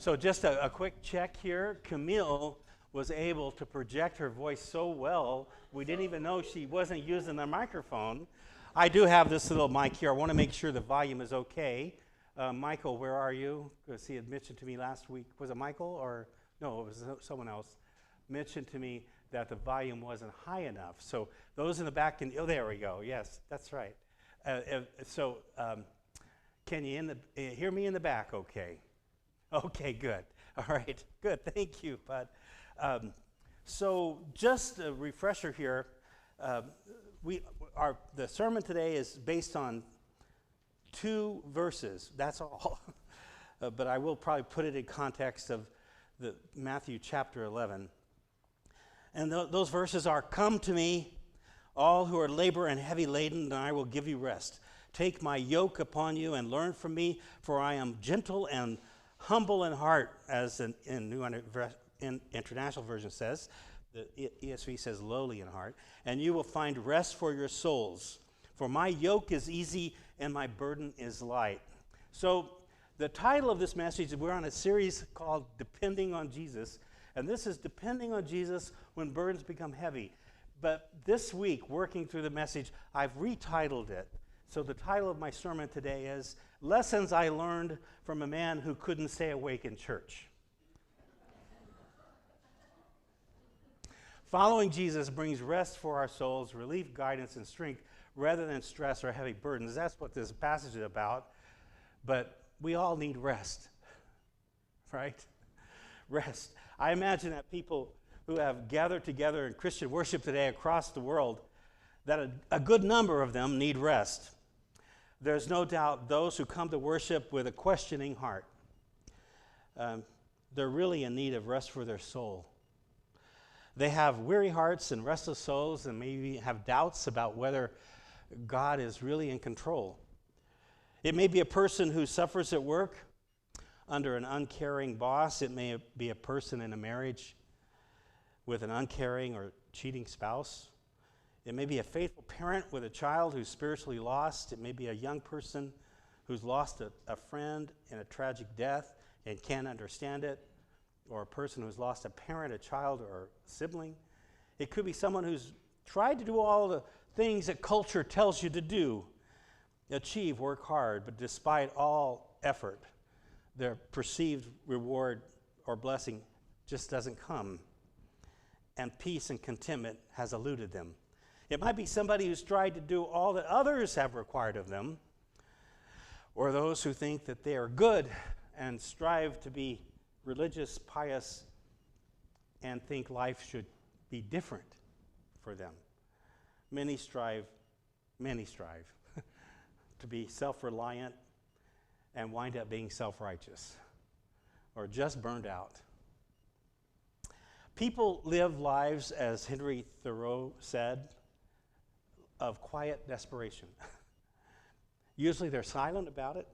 So just a quick check here. Camille was able to project her voice so well, we didn't even know she wasn't using the microphone. I do have this little mic here. I want to make sure the volume is okay. Michael, where are you? Because he had mentioned to me last week. Was it Michael or no, it was someone else. Mentioned to me that the volume wasn't high enough. So those in the back can, oh, there we go. Yes, that's right. Can you hear me in the back okay? Okay, good. All right, good. Thank you, bud. So just a refresher here. The sermon today is based on 2 verses. That's all. But I will probably put it in context of the Matthew chapter 11. And those verses are, "Come to me, all who are labor and heavy laden, and I will give you rest. Take my yoke upon you and learn from me, for I am gentle and humble in heart," as in New International Version says. The ESV says lowly in heart. "And you will find rest for your souls. For my yoke is easy and my burden is light." So the title of this message, we're on a series called Depending on Jesus. And this is Depending on Jesus when burdens become heavy. But this week, working through the message, I've retitled it. So the title of my sermon today is Lessons I Learned from a Man Who Couldn't Stay Awake in Church. Following Jesus brings rest for our souls, relief, guidance, and strength, rather than stress or heavy burdens. That's what this passage is about. But we all need rest, right? Rest. I imagine that people who have gathered together in Christian worship today across the world, that a good number of them need rest. There's no doubt those who come to worship with a questioning heart, they're really in need of rest for their soul. They have weary hearts and restless souls and maybe have doubts about whether God is really in control. It may be a person who suffers at work under an uncaring boss. It may be a person in a marriage with an uncaring or cheating spouse. It may be a faithful parent with a child who's spiritually lost. It may be a young person who's lost a friend in a tragic death and can't understand it, or a person who's lost a parent, a child, or a sibling. It could be someone who's tried to do all the things that culture tells you to do, achieve, work hard, but despite all effort, their perceived reward or blessing just doesn't come, and peace and contentment has eluded them. It might be somebody who's tried to do all that others have required of them, or those who think that they are good and strive to be religious, pious, and think life should be different for them. Many strive to be self-reliant and wind up being self-righteous or just burned out. People live lives, as Henry Thoreau said, of quiet desperation. Usually they're silent about it.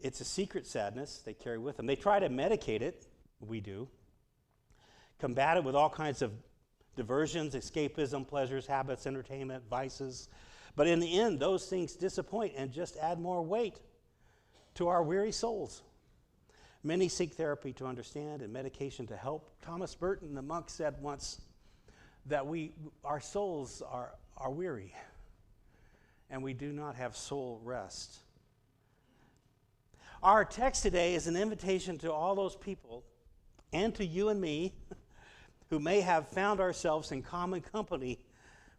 It's a secret sadness they carry with them. They try to medicate it, we do, combat it with all kinds of diversions, escapism, pleasures, habits, entertainment, vices. But in the end, those things disappoint and just add more weight to our weary souls. Many seek therapy to understand and medication to help. Thomas Burton, the monk, said once that our souls are weary and we do not have soul rest. Our text today is an invitation to all those people and to you and me who may have found ourselves in common company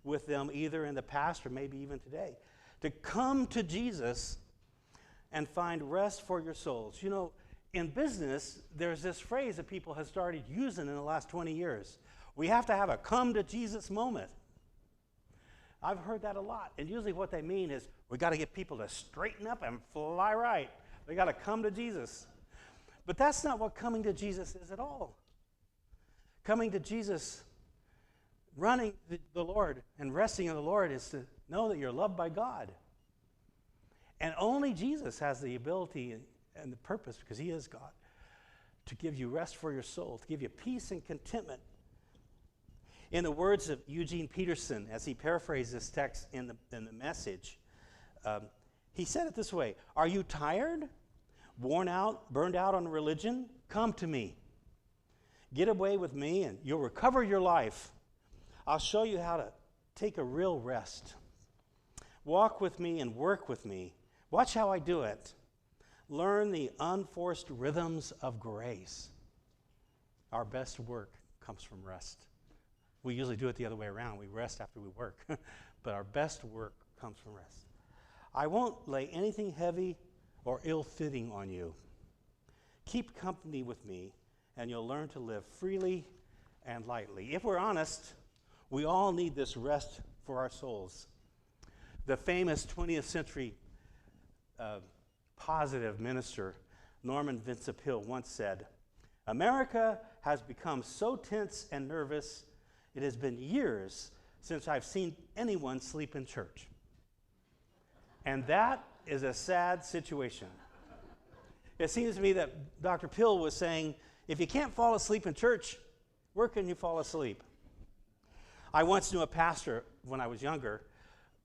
with them either in the past or maybe even today, to come to Jesus and find rest for your souls. You know, in business, there's this phrase that people have started using in the last 20 years. We have to have a come to Jesus moment. I've heard that a lot. And usually what they mean is we got to get people to straighten up and fly right. They got to come to Jesus. But that's not what coming to Jesus is at all. Coming to Jesus, running the Lord and resting in the Lord is to know that you're loved by God. And only Jesus has the ability and the purpose, because he is God, to give you rest for your soul, to give you peace and contentment. In the words of Eugene Peterson, as he paraphrased this text in the message, he said it this way: "Are you tired? worn out, burned out on religion, come to me. Get away with me and you'll recover your life. I'll show you how to take a real rest. Walk with me and work with me. Watch how I do it. Learn the unforced rhythms of grace. Our best work comes from rest. We usually do it the other way around. We rest after we work. But our best work comes from rest. I won't lay anything heavy or ill-fitting on you. Keep company with me, and you'll learn to live freely and lightly. If we're honest, we all need this rest for our souls. The famous 20th century positive minister, Norman Vincent Peale, once said, "America has become so tense and nervous, it has been years since I've seen anyone sleep in church." And that is a sad situation. It seems to me that Dr. Peale was saying, if you can't fall asleep in church, where can you fall asleep? I once knew a pastor when I was younger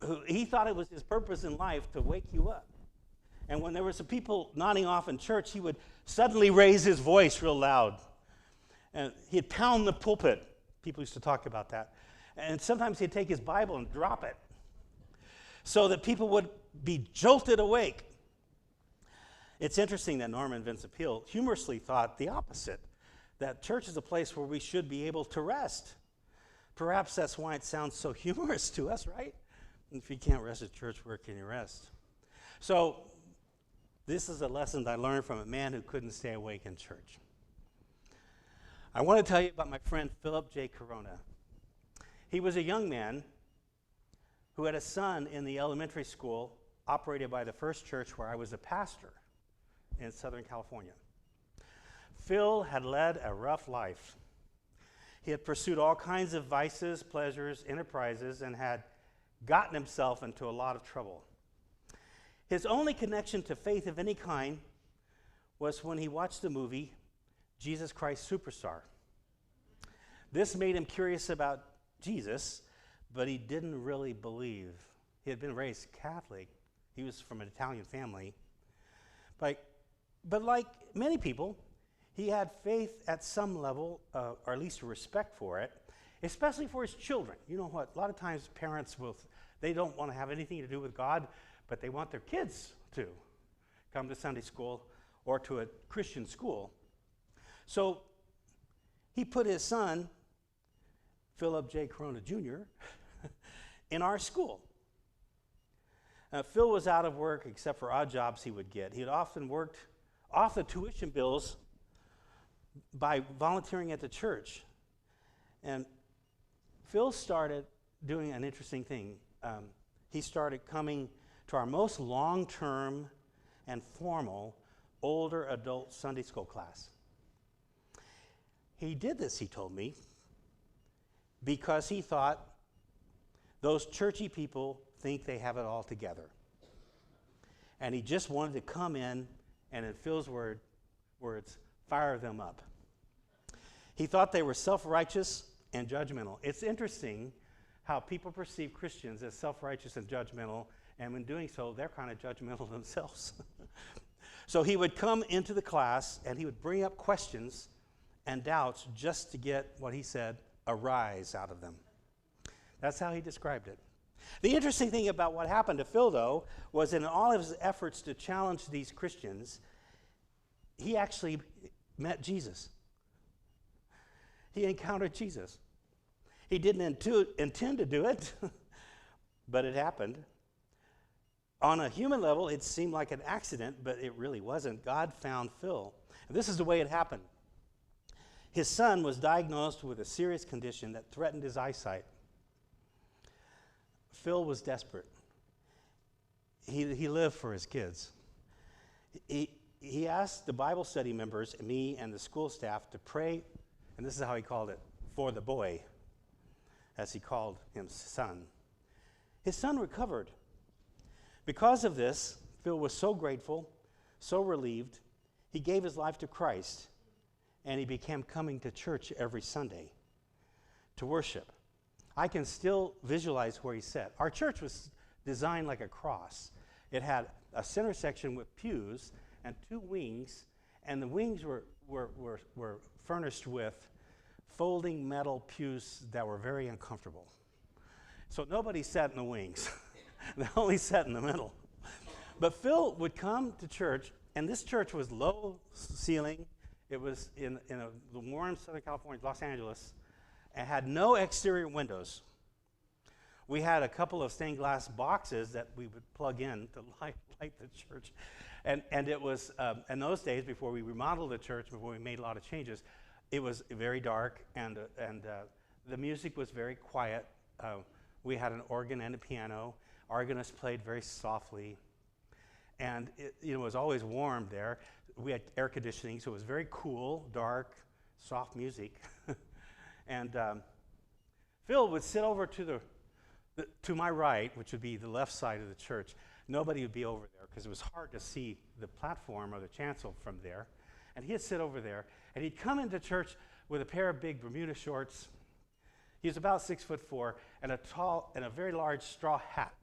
who he thought it was his purpose in life to wake you up. And when there were some people nodding off in church, he would suddenly raise his voice real loud. And he'd pound the pulpit. People used to talk about that. And sometimes he'd take his Bible and drop it so that people would be jolted awake. It's interesting that Norman Vincent Peale humorously thought the opposite, that church is a place where we should be able to rest. Perhaps that's why it sounds so humorous to us, right? If you can't rest at church, where can you rest? So this is a lesson that I learned from a man who couldn't stay awake in church. I want to tell you about my friend Philip J. Corona. He was a young man who had a son in the elementary school operated by the First Church where I was a pastor in Southern California. Phil had led a rough life. He had pursued all kinds of vices, pleasures, enterprises, and had gotten himself into a lot of trouble. His only connection to faith of any kind was when he watched the movie Jesus Christ Superstar. This made him curious about Jesus, but he didn't really believe. He had been raised Catholic. He was from an Italian family. But like many people, he had faith at some level, or at least a respect for it, especially for his children. You know what? A lot of times parents they don't want to have anything to do with God, but they want their kids to come to Sunday school or to a Christian school. So he put his son, Philip J. Corona Jr., in our school. Phil was out of work except for odd jobs he would get. He had often worked off the tuition bills by volunteering at the church. And Phil started doing an interesting thing. He started coming to our most long-term and formal older adult Sunday school class. He did this, he told me, because he thought those churchy people think they have it all together. And he just wanted to come in and, in Phil's words, fire them up. He thought they were self-righteous and judgmental. It's interesting how people perceive Christians as self-righteous and judgmental, and when doing so, they're kind of judgmental themselves. So he would come into the class, and he would bring up questions and doubts just to get what he said, a rise out of them. That's how he described it. The interesting thing about what happened to Phil, though, was in all of his efforts to challenge these Christians, he actually met Jesus. He encountered Jesus. He didn't intend to do it, but it happened. On a human level, it seemed like an accident, but it really wasn't. God found Phil. And this is the way it happened. His son was diagnosed with a serious condition that threatened his eyesight. Phil was desperate. He lived for his kids. He asked the Bible study members, me and the school staff, to pray, and this is how he called it, for the boy, as he called him son. His son recovered. Because of this, Phil was so grateful, so relieved, he gave his life to Christ, and he began coming to church every Sunday to worship. I can still visualize where he sat. Our church was designed like a cross. It had a center section with pews, and 2 wings, and the wings were furnished with folding metal pews that were very uncomfortable. So nobody sat in the wings. They only sat in the middle. But Phil would come to church, and this church was low ceiling. It was in the warm Southern California, Los Angeles, and had no exterior windows. We had a couple of stained glass boxes that we would plug in to light the church. And it was, in those days, before we remodeled the church, before we made a lot of changes, it was very dark, and the music was very quiet. We had an organ and a piano. Organist played very softly. And it was always warm there. We had air conditioning, so it was very cool, dark, soft music. And Phil would sit over to my right, which would be the left side of the church. Nobody would be over there because it was hard to see the platform or the chancel from there. And he'd sit over there, and he'd come into church with a pair of big Bermuda shorts. He was about 6'4", and a very large straw hat,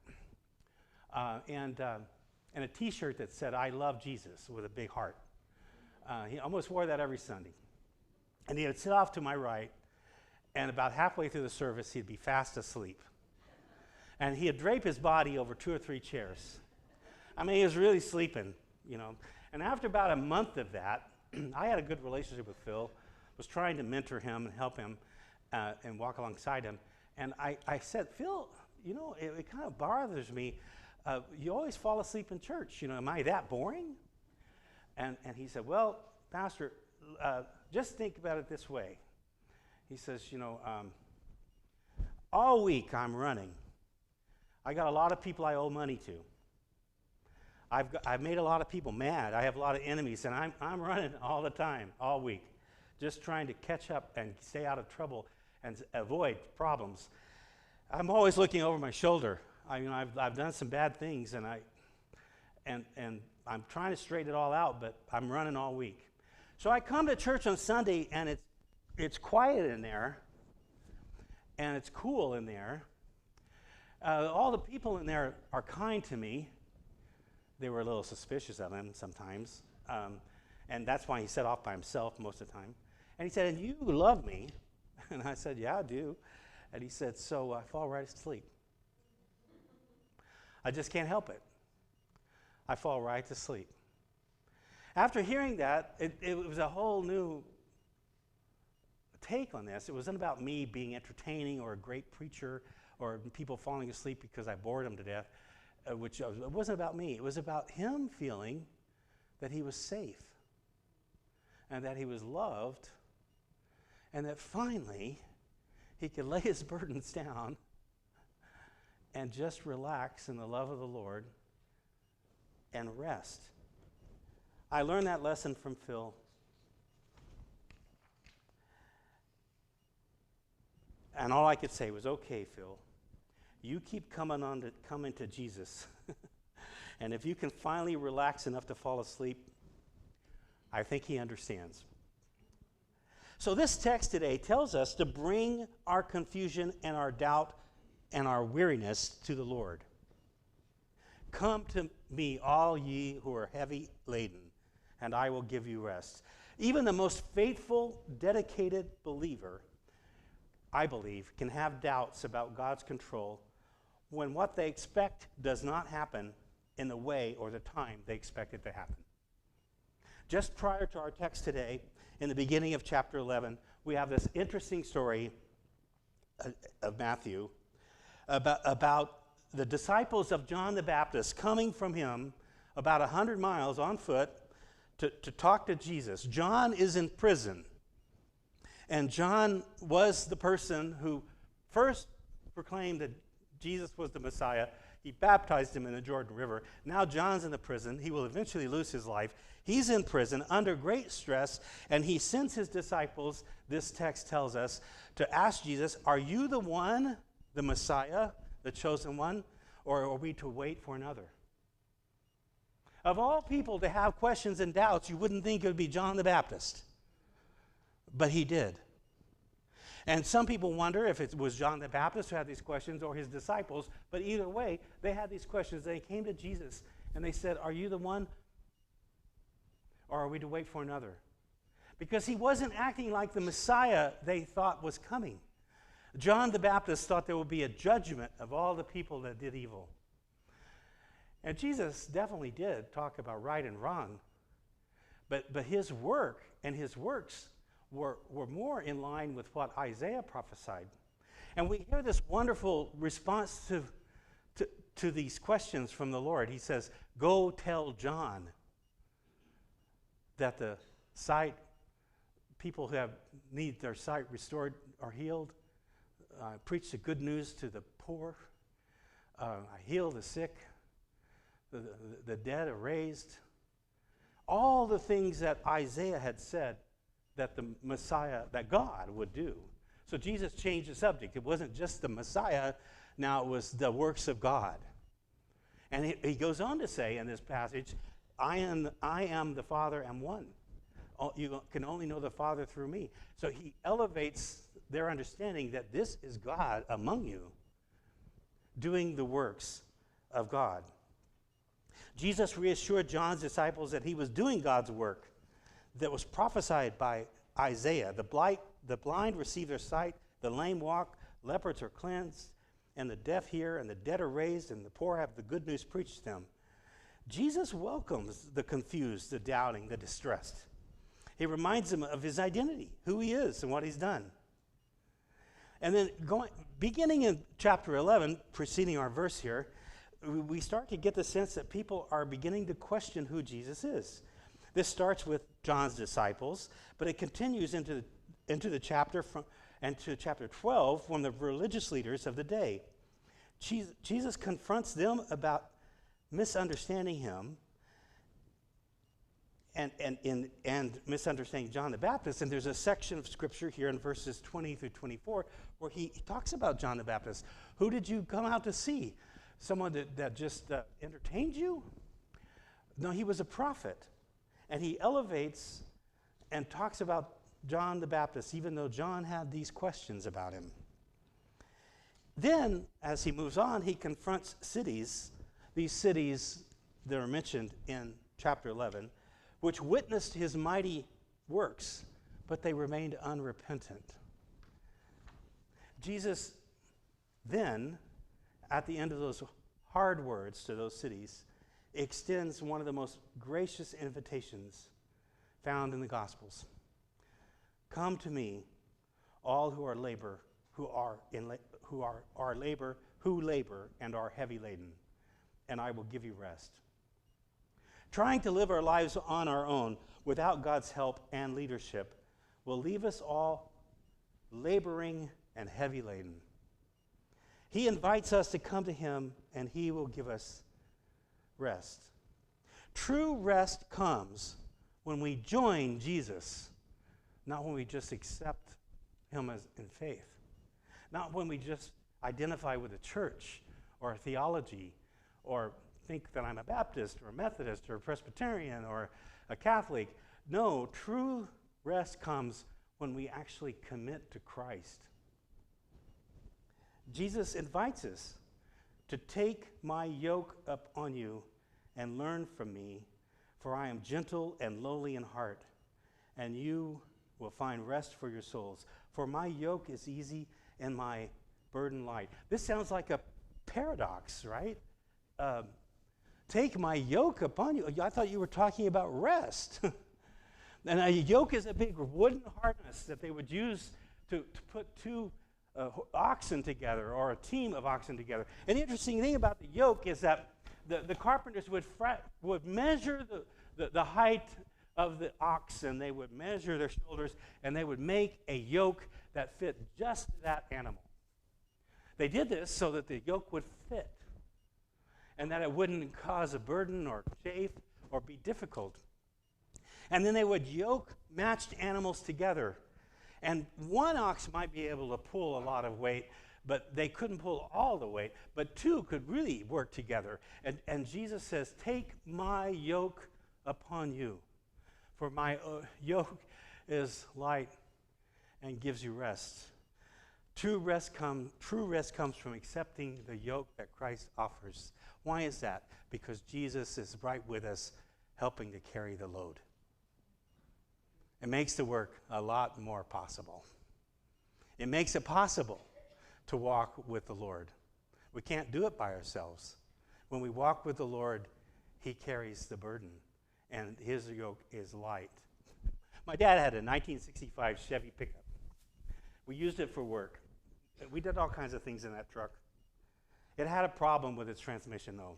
and a T-shirt that said "I love Jesus" with a big heart. He almost wore that every Sunday. And he would sit off to my right, and about halfway through the service, he'd be fast asleep. And he'd drape his body over 2 or 3 chairs. I mean, he was really sleeping, And after about a month of that, I had a good relationship with Phil, was trying to mentor him and help him and walk alongside him. And I said, Phil, it kind of bothers me. You always fall asleep in church. Am I that boring? And he said, well, Pastor, just think about it this way. He says, all week I'm running. I got a lot of people I owe money to. I've made a lot of people mad. I have a lot of enemies, and I'm running all the time, all week, just trying to catch up and stay out of trouble and avoid problems. I'm always looking over my shoulder. I've done some bad things, and I'm trying to straighten it all out, but I'm running all week. So I come to church on Sunday, and it's quiet in there, and it's cool in there. All the people in there are kind to me. They were a little suspicious of him sometimes, and that's why he set off by himself most of the time. And he said, and you love me? And I said, yeah, I do. And he said, so I fall right asleep. I just can't help it. I fall right to sleep. After hearing that, it was a whole new take on this. It wasn't about me being entertaining or a great preacher or people falling asleep because I bored them to death, it wasn't about me. It was about him feeling that he was safe and that he was loved and that finally he could lay his burdens down and just relax in the love of the Lord and rest. I learned that lesson from Phil. And all I could say was, okay, Phil, you keep coming to Jesus. And if you can finally relax enough to fall asleep, I think he understands. So this text today tells us to bring our confusion and our doubt and our weariness to the Lord. Come to me, all ye who are heavy laden, and I will give you rest. Even the most faithful, dedicated believer, I believe, can have doubts about God's control when what they expect does not happen in the way or the time they expect it to happen. Just prior to our text today, in the beginning of chapter 11, we have this interesting story of Matthew about the disciples of John the Baptist coming from him about 100 miles on foot to talk to Jesus. John is in prison. And John was the person who first proclaimed that Jesus was the Messiah. He baptized him in the Jordan River. Now John's in the prison. He will eventually lose his life. He's in prison under great stress, and he sends his disciples, this text tells us, to ask Jesus, are you the one, the Messiah, the chosen one, or are we to wait for another? Of all people to have questions and doubts, you wouldn't think it would be John the Baptist. But he did. And some people wonder if it was John the Baptist who had these questions or his disciples, but either way, they had these questions. They came to Jesus and they said, are you the one? or are we to wait for another? Because he wasn't acting like the Messiah they thought was coming. John the Baptist thought there would be a judgment of all the people that did evil. And Jesus definitely did talk about right and wrong. But his work and his works were more in line with what Isaiah prophesied. And we hear this wonderful response to these questions from the Lord. He says, go tell John that the people who need their sight restored are healed. Preach the good news to the poor. I heal the sick. The dead are raised. All the things that Isaiah had said that the Messiah, that God would do. So Jesus changed the subject. It wasn't just the Messiah, now it was the works of God. And he goes on to say in this passage, I am the Father and one. You can only know the Father through me. So he elevates their understanding that this is God among you, doing the works of God. Jesus reassured John's disciples that he was doing God's work that was prophesied by Isaiah. The blind receive their sight, the lame walk, lepers are cleansed, and the deaf hear, and the dead are raised, and the poor have the good news preached to them. Jesus welcomes the confused, the doubting, the distressed. He reminds them of his identity, who he is, and what he's done. And then beginning in chapter 11, preceding our verse here, we start to get the sense that people are beginning to question who Jesus is. This starts with John's disciples, but it continues into the chapter to chapter 12 from the religious leaders of the day. Jesus confronts them about misunderstanding him and misunderstanding John the Baptist. And there's a section of scripture here in verses 20 through 24 where he talks about John the Baptist. Who did you come out to see? Someone that just entertained you? No, he was a prophet. And he elevates and talks about John the Baptist, even though John had these questions about him. Then, as he moves on, he confronts cities, these cities that are mentioned in chapter 11, which witnessed his mighty works, but they remained unrepentant. Jesus then, at the end of those hard words to those cities, extends one of the most gracious invitations found in the Gospels. Come to me, all who labor and are heavy laden, and I will give you rest. Trying to live our lives on our own without God's help and leadership will leave us all laboring and heavy laden. He invites us to come to him, and he will give us rest. True rest comes when we join Jesus, not when we just accept him as in faith, not when we just identify with a church or a theology or think that I'm a Baptist or a Methodist or a Presbyterian or a Catholic. No, true rest comes when we actually commit to Christ. Jesus invites us to take my yoke up on you and learn from me, for I am gentle and lowly in heart, and you will find rest for your souls. For my yoke is easy and my burden light. This sounds like a paradox, right? Take my yoke upon you. I thought you were talking about rest. And a yoke is a big wooden harness that they would use to put two oxen together, or a team of oxen together. And the interesting thing about the yoke is that the carpenters would measure the height of the oxen. They would measure their shoulders, and they would make a yoke that fit just that animal. They did this so that the yoke would fit, and that it wouldn't cause a burden or chafe or be difficult. And then they would yoke matched animals together. And one ox might be able to pull a lot of weight, but they couldn't pull all the weight. But two could really work together. And Jesus says, take my yoke upon you, for my yoke is light and gives you rest. True rest comes from accepting the yoke that Christ offers. Why is that? Because Jesus is right with us, helping to carry the load. It makes the work a lot more possible. It makes it possible to walk with the Lord. We can't do it by ourselves. When we walk with the Lord, he carries the burden, and his yoke is light. My dad had a 1965 Chevy pickup. We used it for work. We did all kinds of things in that truck. It had a problem with its transmission, though.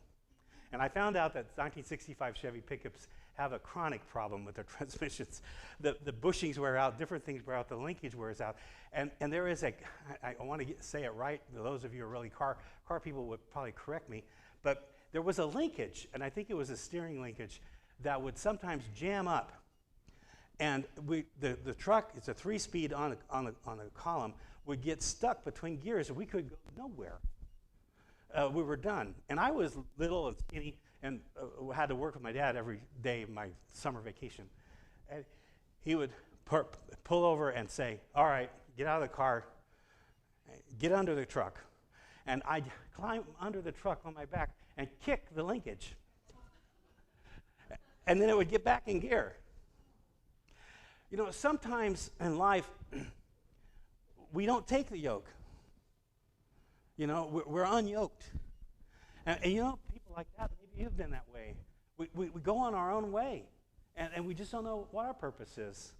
And I found out that 1965 Chevy pickups have a chronic problem with their transmissions. The bushings wear out, different things wear out, the linkage wears out. And there is I want to say it right, those of you who are really car people would probably correct me, but there was a linkage, and I think it was a steering linkage, that would sometimes jam up. And the truck, it's a 3-speed on a column, would get stuck between gears, and we could go nowhere. We were done. And I was little and skinny and had to work with my dad every day of my summer vacation. And he would pull over and say, all right, get out of the car, get under the truck. And I'd climb under the truck on my back and kick the linkage. And then it would get back in gear. You know, sometimes in life, we don't take the yoke. You know, we're unyoked. And you know, people like that, maybe you've been that way. We go on our own way, and we just don't know what our purpose is.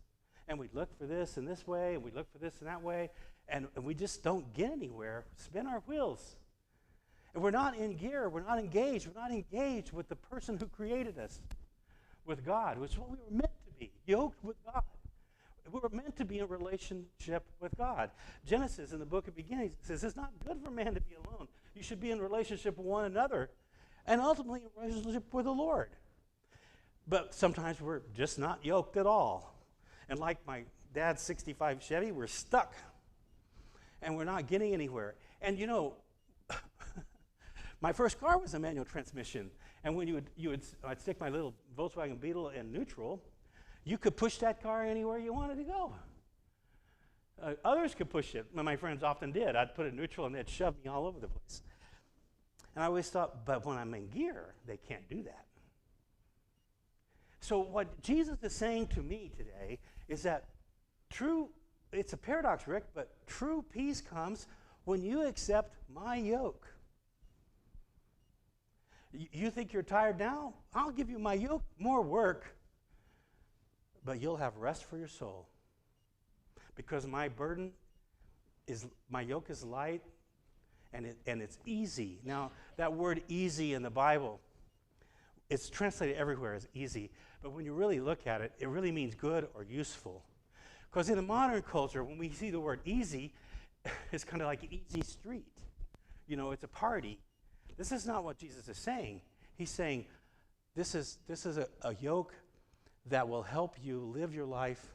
And we look for this in this way, and we look for this in that way, and we just don't get anywhere, spin our wheels. And we're not in gear, we're not engaged with the person who created us, with God, which is what we were meant to be, yoked with God. We were meant to be in a relationship with God. Genesis, in the book of Beginnings, says it's not good for man to be alone. You should be in relationship with one another, and ultimately in relationship with the Lord. But sometimes we're just not yoked at all. And like my dad's 65 Chevy, we're stuck, and we're not getting anywhere. And you know, my first car was a manual transmission, and when I'd stick my little Volkswagen Beetle in neutral, you could push that car anywhere you wanted to go. Others could push it. My friends often did. I'd put it in neutral and they'd shove me all over the place. And I always thought, but when I'm in gear, they can't do that. So what Jesus is saying to me today is that it's a paradox, Rick, but true peace comes when you accept my yoke. You think you're tired now? I'll give you my yoke, more work. But you'll have rest for your soul, because my yoke is light, and it's easy. Now, that word easy in the Bible, it's translated everywhere as easy, but when you really look at it, it really means good or useful. Because in a modern culture, when we see the word easy, it's kind of like easy street. You know, it's a party. This is not what Jesus is saying. He's saying this is a yoke that will help you live your life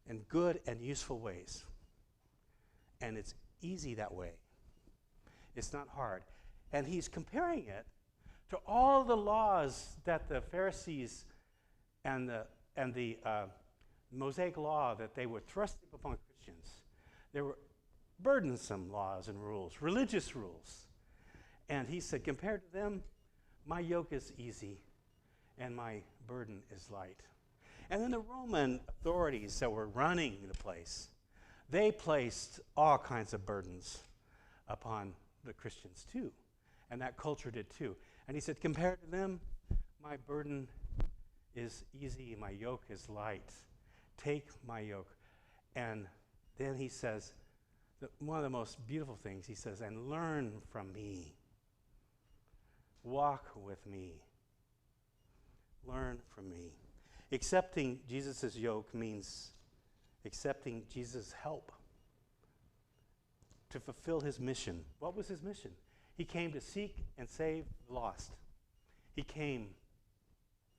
in good and useful ways. And it's easy that way. It's not hard. And he's comparing it to all the laws that the Pharisees and the Mosaic law that they were thrusting upon Christians. There were burdensome laws and rules, religious rules. And he said, compared to them, my yoke is easy and my burden is light. And then the Roman authorities that were running the place, they placed all kinds of burdens upon the Christians too. And that culture did too. And he said, compared to them, my burden is easy, my yoke is light. Take my yoke. And then he says, one of the most beautiful things, he says, and learn from me. Walk with me. Learn from me. Accepting Jesus' yoke means accepting Jesus' help to fulfill his mission. What was his mission? He came to seek and save the lost. He came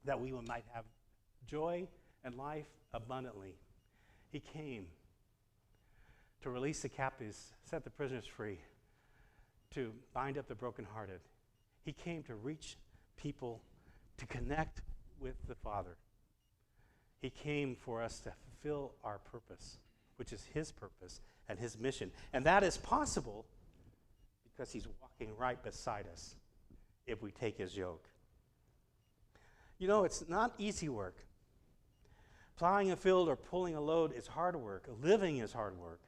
that we might have joy and life abundantly. He came to release the captives, set the prisoners free, to bind up the brokenhearted. He came to reach people, to connect with the Father. He came for us to fulfill our purpose, which is his purpose and his mission. And that is possible because he's walking right beside us if we take his yoke. You know, it's not easy work. Plowing a field or pulling a load is hard work. Living is hard work.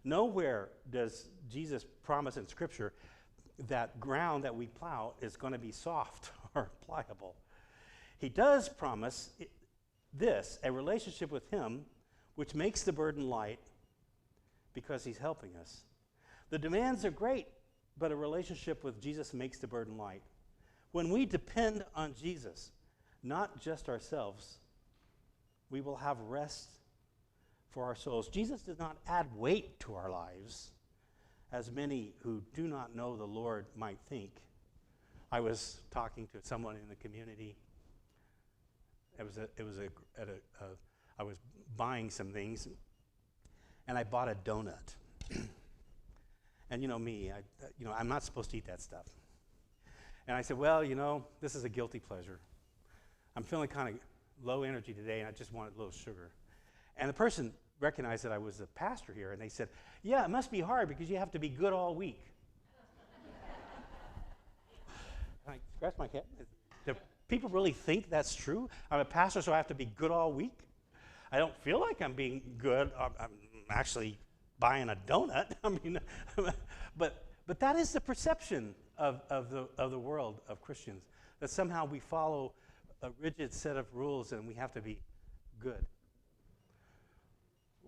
Nowhere does Jesus promise in Scripture that ground that we plow is going to be soft or pliable. He does promise this, a relationship with him, which makes the burden light because he's helping us. The demands are great, but a relationship with Jesus makes the burden light. When we depend on Jesus, not just ourselves, we will have rest for our souls. Jesus does not add weight to our lives, as many who do not know the Lord might think. I was talking to someone in the community. I was buying some things, and I bought a donut. And you know me, I'm not supposed to eat that stuff. And I said, well, this is a guilty pleasure. I'm feeling kind of low energy today, and I just wanted a little sugar. And the person recognized that I was a pastor here, and they said, yeah, it must be hard because you have to be good all week. And I scratched my head. Do people really think that's true? I'm a pastor, so I have to be good all week? I don't feel like I'm being good. I'm actually buying a donut. But that is the perception of the world of Christians, that somehow we follow a rigid set of rules and we have to be good.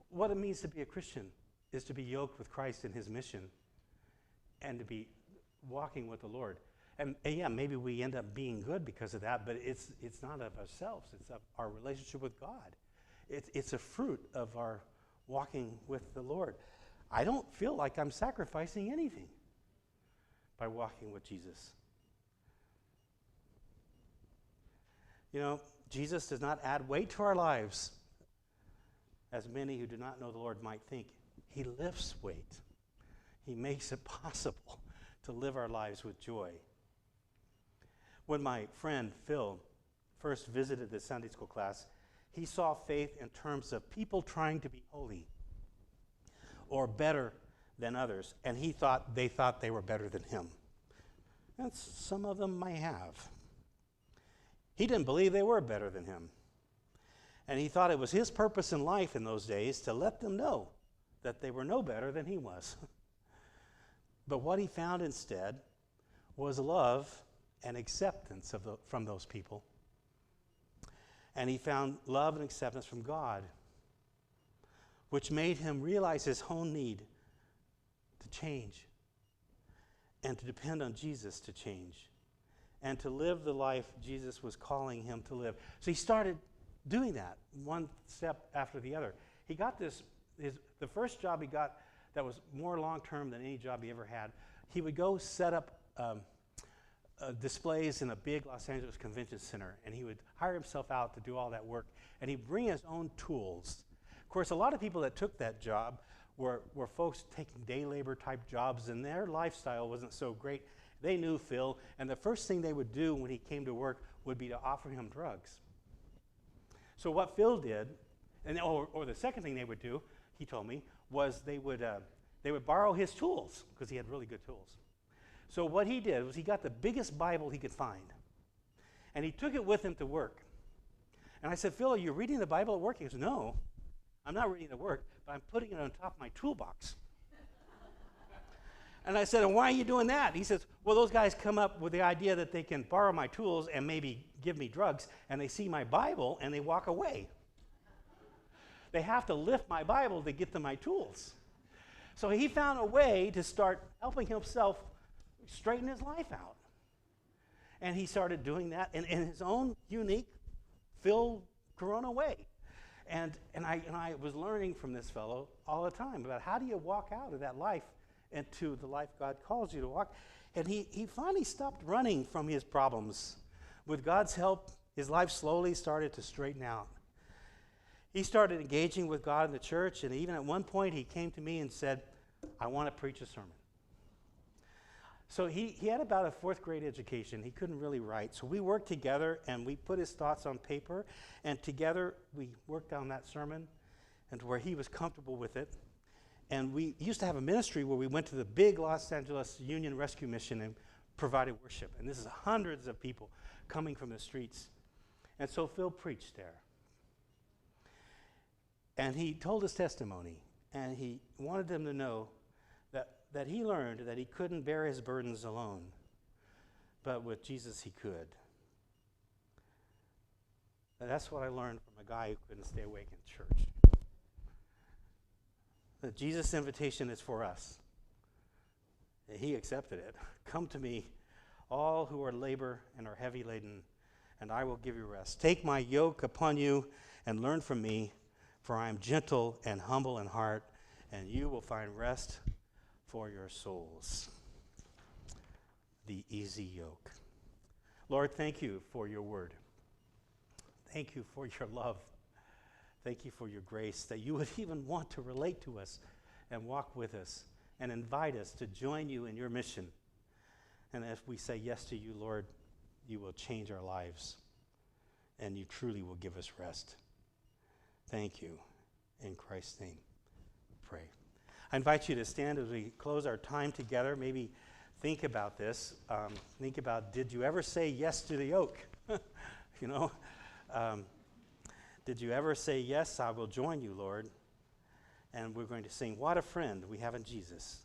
What it means to be a Christian is to be yoked with Christ in his mission and to be walking with the Lord. And yeah, maybe we end up being good because of that, but it's not of ourselves. It's of our relationship with God. It's a fruit of our walking with the Lord. I don't feel like I'm sacrificing anything by walking with Jesus. Jesus does not add weight to our lives, as many who do not know the Lord might think. He lifts weight. He makes it possible to live our lives with joy. When my friend Phil first visited the Sunday school class, he saw faith in terms of people trying to be holy or better than others, and they thought they were better than him. And some of them might have. He didn't believe they were better than him. And he thought it was his purpose in life in those days to let them know that they were no better than he was. But what he found instead was love and acceptance from those people. And he found love and acceptance from God, which made him realize his own need to change and to depend on Jesus to change and to live the life Jesus was calling him to live. So he started doing that one step after the other. He got the first job he got that was more long-term than any job he ever had. He would go set up displays in a big Los Angeles convention center, and he would hire himself out to do all that work, and he'd bring his own tools. Of course, a lot of people that took that job were folks taking day labor type jobs, and their lifestyle wasn't so great. They knew Phil, and the first thing they would do when he came to work would be to offer him drugs. So what Phil did, or the second thing they would do, he told me, was they would borrow his tools, because he had really good tools. So what he did was he got the biggest Bible he could find, and he took it with him to work. And I said, Phil, are you reading the Bible at work? He goes, no, I'm not reading it at work, but I'm putting it on top of my toolbox. And I said, and why are you doing that? He says, well, those guys come up with the idea that they can borrow my tools and maybe give me drugs, and they see my Bible and they walk away. They have to lift my Bible to get to my tools. So he found a way to start helping himself straighten his life out. And he started doing that in his own unique Phil Corona way. And I was learning from this fellow all the time about how do you walk out of that life into the life God calls you to walk. And he finally stopped running from his problems. With God's help, his life slowly started to straighten out. He started engaging with God in the church, and even at one point he came to me and said, I want to preach a sermon. So he had about a fourth grade education. He couldn't really write. So we worked together, and we put his thoughts on paper, and together we worked on that sermon and to where he was comfortable with it. And we used to have a ministry where we went to the big Los Angeles Union Rescue Mission and provided worship. And this is hundreds of people coming from the streets. And so Phil preached there. And he told his testimony, and he wanted them to know that he learned that he couldn't bear his burdens alone, but with Jesus he could. And that's what I learned from a guy who couldn't stay awake in church. That Jesus' invitation is for us. And he accepted it. Come to me, all who are labor and are heavy laden, and I will give you rest. Take my yoke upon you and learn from me, for I am gentle and humble in heart, and you will find rest for your souls. The easy yoke. Lord, thank you for your word. Thank you for your love. Thank you for your grace, that you would even want to relate to us and walk with us and invite us to join you in your mission. And if we say yes to you, Lord, you will change our lives, and you truly will give us rest. Thank you. In Christ's name, we pray. I invite you to stand as we close our time together. Maybe think about this. Think about, did you ever say yes to the yoke? You know? Did you ever say, yes, I will join you, Lord? And we're going to sing, What a Friend We Have in Jesus.